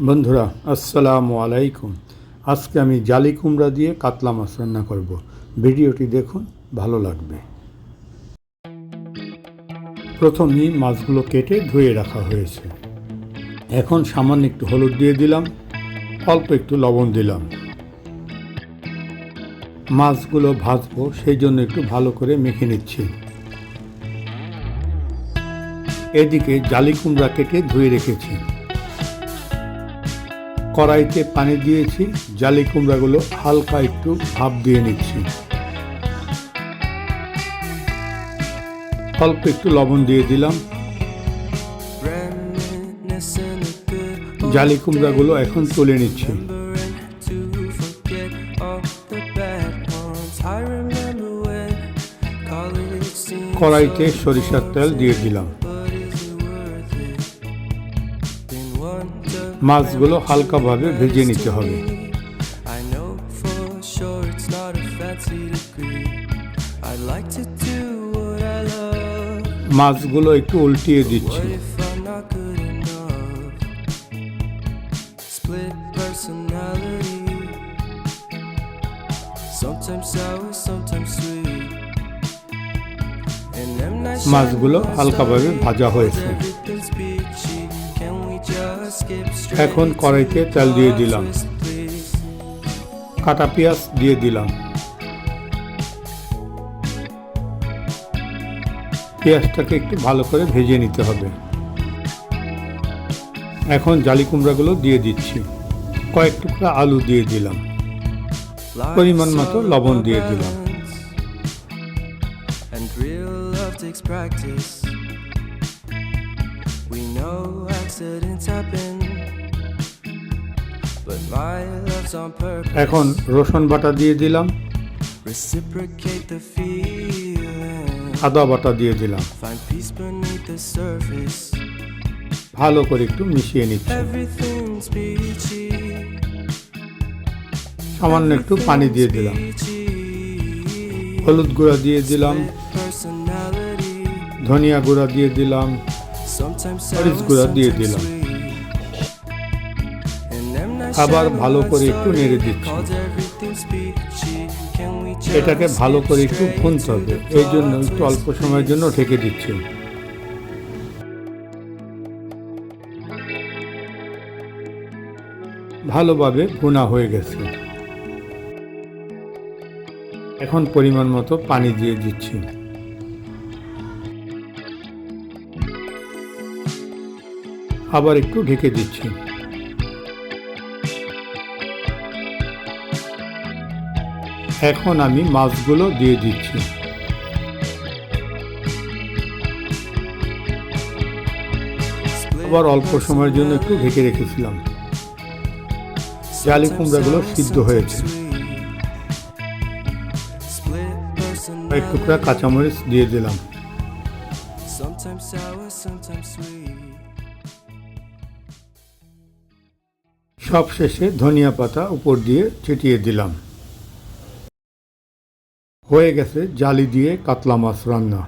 বন্ধুরা আসসালামু আলাইকুম। আজকে আমি জালি কুমড়া দিয়ে কাতলা মাছ রান্না করব। ভিডিওটি দেখুন, ভালো লাগবে। প্রথমেই মাছগুলো কেটে ধুয়ে রাখা হয়েছে। এখন সামান্য একটু হলুদ দিয়ে দিলাম, অল্প একটু লবণ দিলাম। মাছগুলো ভাজবো, সেই জন্য একটু ভালো করে মেখে নিচ্ছি। এদিকে জালি কুমড়া কেটে ধুয়ে রেখেছি। কড়াইতে পানি দিয়েছি, জালি কুমড়াগুলো হালকা একটু ভাপ দিয়ে নিচ্ছি। অল্প একটু লবণ দিয়ে দিলাম। জালি কুমড়াগুলো এখন তুলে নিচ্ছি। কড়াইতে সরিষার তেল দিয়ে দিলাম। মাছগুলো হালকাভাবে ভেজে নিতে হবে। মাছগুলো একটু উল্টিয়ে দিচ্ছি। মাছগুলো হালকাভাবে ভাজা হয়েছে। এখন কড়াইতে তেল দিয়ে দিলাম, কাটা পেঁয়াজ দিয়ে দিলাম। পেঁয়াজটাকে একটু ভালো করে ভেজে নিতে হবে। এখন জালি কুমড়াগুলো দিয়ে দিচ্ছি। কয়েক টুকরা আলু দিয়ে দিলাম। পরিমাণ মতো লবণ দিয়ে দিলাম। এখন রসুন বাটা দিয়ে দিলাম, আদা বাটা দিয়ে দিলাম। ভালো করে একটু মিশিয়ে নিচ্ছি। সামান্য একটু পানি দিয়ে দিলাম। হলুদ গুঁড়া দিয়ে দিলাম, ধনিয়া গুঁড়া দিয়ে দিলাম, মরিচ গুঁড়া দিয়ে দিলাম। আবার ভালো করে একটু নেড়ে দিচ্ছি। এটাকে ভালো করে একটু ভুনতে হবে, এই জন্য একটু অল্প সময়ের জন্য ঢেকে দিচ্ছি। ভালোভাবে ভুনা হয়ে গেছে। এখন পরিমাণ মতো পানি দিয়ে দিচ্ছি। আবার একটু ঢেকে দিচ্ছি। এখন আমি মাছগুলো দিয়ে দিচ্ছি। আবার অল্প সময়ের জন্য একটু ঢেকে রেখেছিলাম। জালি কুমড়াগুলো সিদ্ধ হয়েছে। এক টুকরা কাঁচামরিচ দিয়ে দিলাম। সবশেষে ধনিয়া পাতা উপর দিয়ে ছিটিয়ে দিলাম। হয়ে গেছে জালি দিয়ে কাতলা মাছ রান্না।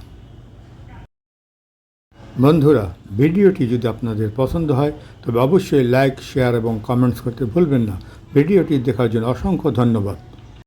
বন্ধুরা, ভিডিওটি যদি আপনাদের পছন্দ হয় তবে অবশ্যই লাইক, শেয়ার এবং কমেন্টস করতে ভুলবেন না। ভিডিওটি দেখার জন্য অসংখ্য ধন্যবাদ।